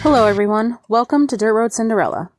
Hello everyone, welcome to Dirt Road Cinderella.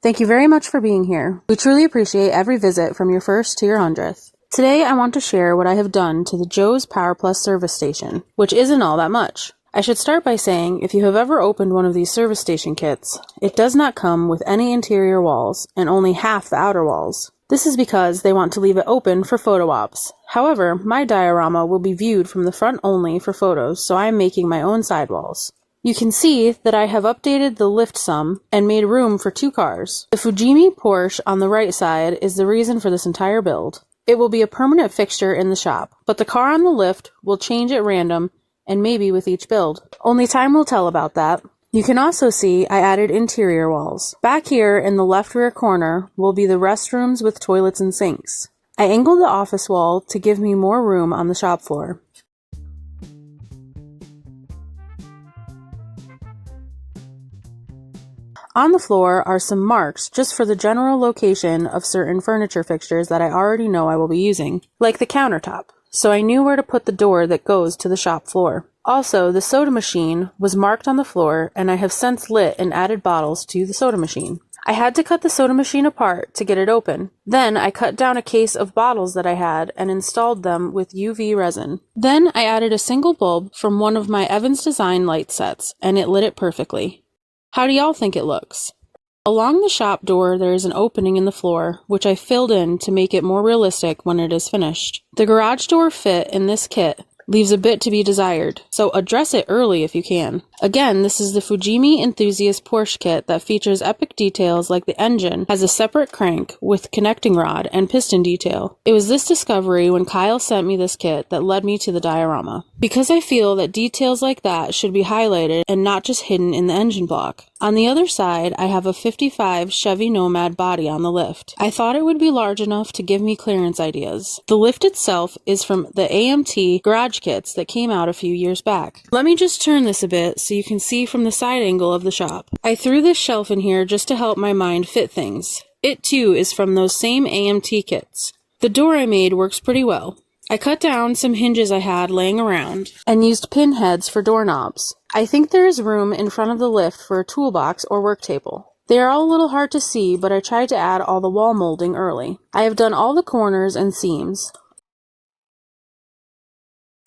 Thank you very much for being here. We truly appreciate every visit from your first to your 100th. Today I want to share what I have done to the Joe's Power Plus service station, which isn't all that much. I should start by saying if you have ever opened one of these service station kits, it does not come with any interior walls and only half the outer walls. This is because they want to leave it open for photo ops. However, my diorama will be viewed from the front only for photos, so I am making my own sidewalls. You can see that I have updated the lift some and made room for 2 cars. The Fujimi Porsche on the right side is the reason for this entire build. It will be a permanent fixture in the shop, but the car on the lift will change at random and maybe with each build. Only time will tell about that. You can also see I added interior walls. Back here in the left rear corner will be the restrooms with toilets and sinks. I angled the office wall to give me more room on the shop floor. On the floor are some marks just for the general location of certain furniture fixtures that I already know I will be using, like the countertop, so I knew where to put the door that goes to the shop floor. Also, the soda machine was marked on the floor, and I have since lit and added bottles to the soda machine. I had to cut the soda machine apart to get it open. Then I cut down a case of bottles that I had and installed them with UV resin. Then I added a single bulb from one of my Evans Design light sets, and it lit it perfectly. How do y'all think it looks? Along the shop door there is an opening in the floor, which I filled in to make it more realistic when it is finished. The garage door fit in this kit leaves a bit to be desired, so address it early if you can. Again, this is the Fujimi Enthusiast Porsche kit that features epic details like the engine has a separate crank with connecting rod and piston detail. It was this discovery when Kyle sent me this kit that led me to the diorama, because I feel that details like that should be highlighted and not just hidden in the engine block. On the other side, I have a 55 Chevy Nomad body on the lift. I thought it would be large enough to give me clearance ideas. The lift itself is from the AMT garage kits that came out a few years back. Let me just turn this a bit so you can see from the side angle of the shop. I threw this shelf in here just to help my mind fit things. It too is from those same AMT kits. The door I made works pretty well. I cut down some hinges I had laying around and used pin heads for doorknobs. I think there is room in front of the lift for a toolbox or work table. They are all a little hard to see, but I tried to add all the wall molding early. I have done all the corners and seams.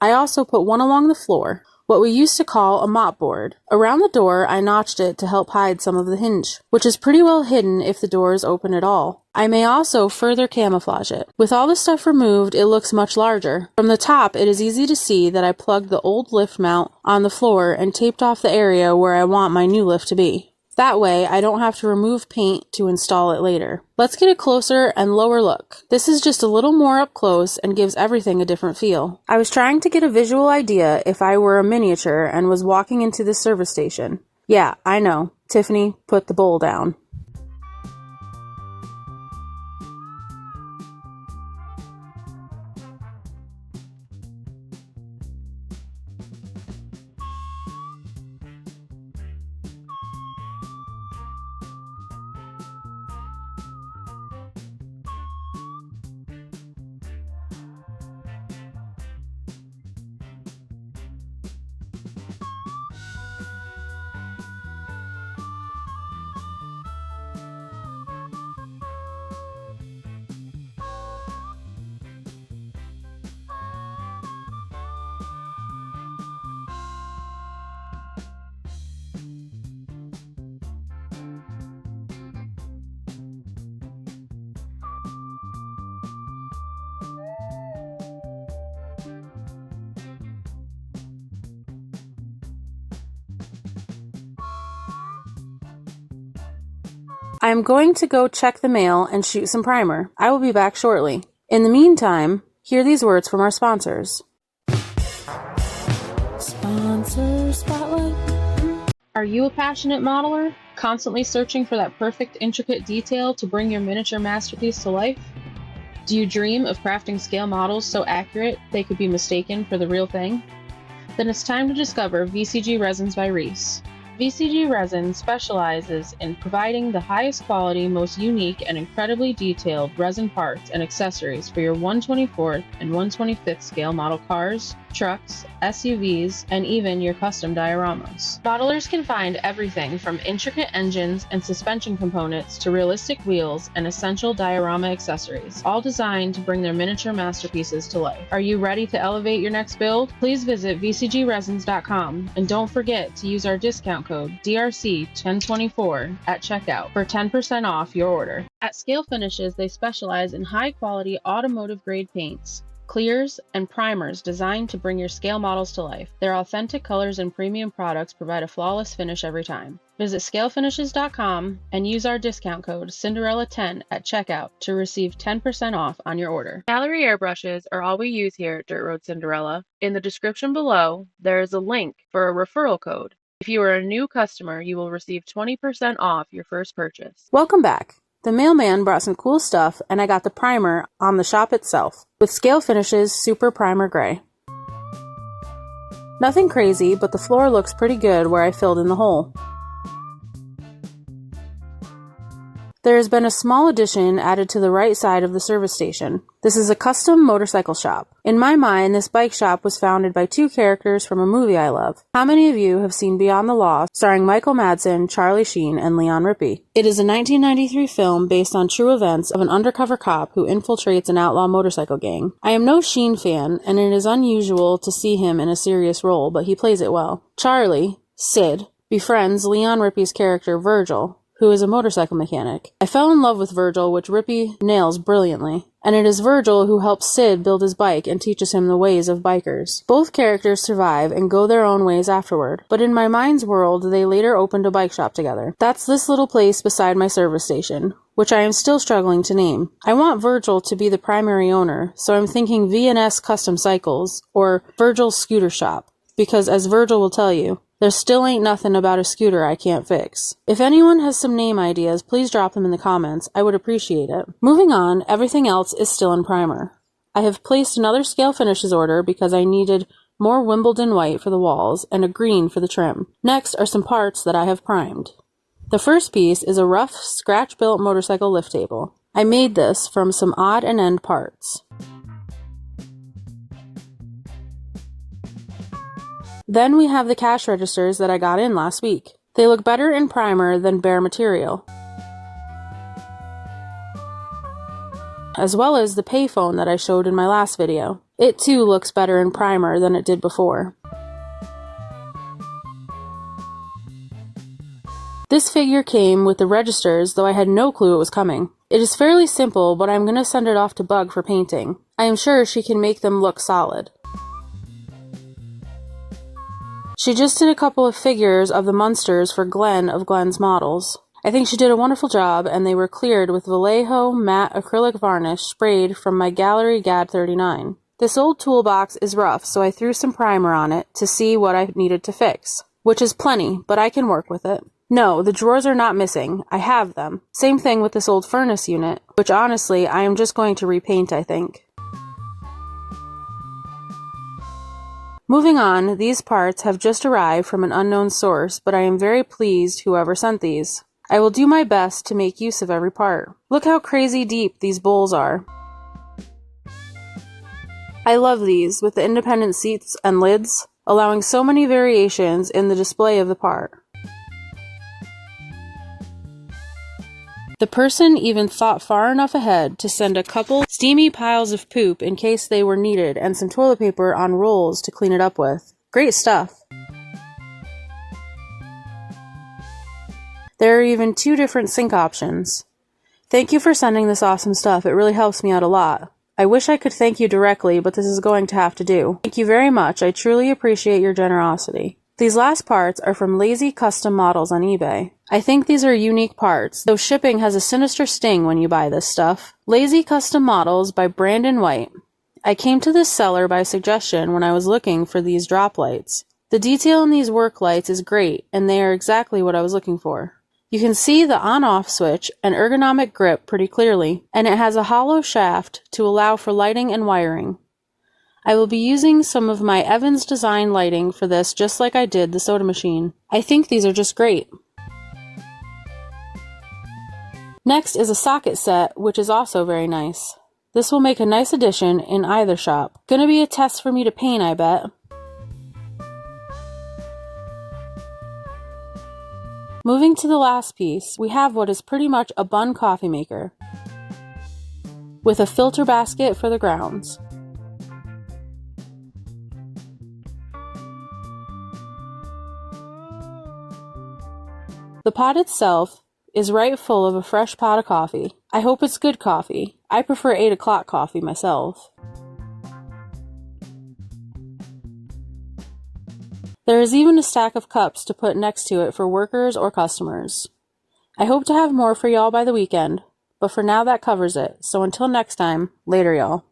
I also put one along the floor, what we used to call a mop board. Around the door, I notched it to help hide some of the hinge, which is pretty well hidden if the door is open at all. I may also further camouflage it. With all the stuff removed, it looks much larger. From the top, it is easy to see that I plugged the old lift mount on the floor and taped off the area where I want my new lift to be. That way, I don't have to remove paint to install it later. Let's get a closer and lower look. This is just a little more up close and gives everything a different feel. I was trying to get a visual idea if I were a miniature and was walking into the service station. Yeah, I know. Tiffany, put the bowl down. I am going to go check the mail and shoot some primer. I will be back shortly. In the meantime, hear these words from our sponsors. Sponsor Spotlight. Are you a passionate modeler, constantly searching for that perfect, intricate detail to bring your miniature masterpiece to life? Do you dream of crafting scale models so accurate they could be mistaken for the real thing? Then it's time to discover VCG Resins by Reese. VCG Resin specializes in providing the highest quality, most unique, and incredibly detailed resin parts and accessories for your 1/24th and 1/25th scale model cars, trucks, SUVs, and even your custom dioramas. Modelers can find everything from intricate engines and suspension components to realistic wheels and essential diorama accessories, all designed to bring their miniature masterpieces to life. Are you ready to elevate your next build? Please visit vcgresins.com and don't forget to use our discount code DRC1024 at checkout for 10% off your order. At Scale Finishes, they specialize in high-quality automotive-grade paints, clears, and primers designed to bring your scale models to life. Their authentic colors and premium products provide a flawless finish every time. Visit scalefinishes.com and use our discount code Cinderella10 at checkout to receive 10% off on your order. Gallery airbrushes are all we use here at Dirt Road Cinderella. In the description below, there is a link for a referral code. If you are a new customer, you will receive 20% off your first purchase. Welcome back. The mailman brought some cool stuff, and I got the primer on the shop itself, with Scale Finishes Super Primer Gray. Nothing crazy, but the floor looks pretty good where I filled in the hole. There has been a small addition added to the right side of the service station. This is a custom motorcycle shop. In my mind, this bike shop was founded by two characters from a movie I love. How many of you have seen Beyond the Law, starring Michael Madsen, Charlie Sheen, and Leon Rippey? It is a 1993 film based on true events of an undercover cop who infiltrates an outlaw motorcycle gang. I am no Sheen fan, and it is unusual to see him in a serious role, but he plays it well. Charlie, Sid, befriends Leon Rippey's character Virgil, who is a motorcycle mechanic. I fell in love with Virgil, which Rippey nails brilliantly. And it is Virgil who helps Sid build his bike and teaches him the ways of bikers. Both characters survive and go their own ways afterward, but in my mind's world, they later opened a bike shop together. That's this little place beside my service station, which I am still struggling to name. I want Virgil to be the primary owner, so I'm thinking V&S Custom Cycles, or Virgil's Scooter Shop, because as Virgil will tell you, there still ain't nothing about a scooter I can't fix. If anyone has some name ideas, please drop them in the comments. I would appreciate it. Moving on, everything else is still in primer. I have placed another Scale Finishes order because I needed more Wimbledon white for the walls and a green for the trim. Next are some parts that I have primed. The first piece is a rough, scratch-built motorcycle lift table. I made this from some odd and end parts. Then we have the cash registers that I got in last week. They look better in primer than bare material, as well as the payphone that I showed in my last video. It too looks better in primer than it did before. This figure came with the registers, though I had no clue it was coming. It is fairly simple, but I'm going to send it off to Bug for painting. I am sure she can make them look solid. She just did a couple of figures of the Munsters for Glenn of Glenn's Models. I think she did a wonderful job, and they were cleared with Vallejo matte acrylic varnish sprayed from my Gallery GAD 39. This old toolbox is rough, so I threw some primer on it to see what I needed to fix, which is plenty, but I can work with it. No, the drawers are not missing. I have them. Same thing with this old furnace unit, which honestly I am just going to repaint, I think. Moving on, these parts have just arrived from an unknown source, but I am very pleased whoever sent these. I will do my best to make use of every part. Look how crazy deep these bowls are. I love these, with the independent seats and lids, allowing so many variations in the display of the part. The person even thought far enough ahead to send a couple steamy piles of poop in case they were needed and some toilet paper on rolls to clean it up with. Great stuff. There are even 2 different sink options. Thank you for sending this awesome stuff. It really helps me out a lot. I wish I could thank you directly, but this is going to have to do. Thank you very much. I truly appreciate your generosity. These last parts are from Lazy Custom Models on eBay. I think these are unique parts, though shipping has a sinister sting when you buy this stuff. Lazy Custom Models by Brandon White. I came to this seller by suggestion when I was looking for these drop lights. The detail in these work lights is great, and they are exactly what I was looking for. You can see the on-off switch and ergonomic grip pretty clearly, and it has a hollow shaft to allow for lighting and wiring. I will be using some of my Evans design lighting for this just like I did the soda machine. I think these are just great. Next is a socket set, which is also very nice. This will make a nice addition in either shop. Gonna be a test for me to paint, I bet. Moving to the last piece, we have what is pretty much a bun coffee maker, with a filter basket for the grounds. The pot itself is right full of a fresh pot of coffee. I hope it's good coffee. I prefer 8 o'clock coffee myself. There is even a stack of cups to put next to it for workers or customers. I hope to have more for y'all by the weekend, but for now that covers it. So until next time, later y'all.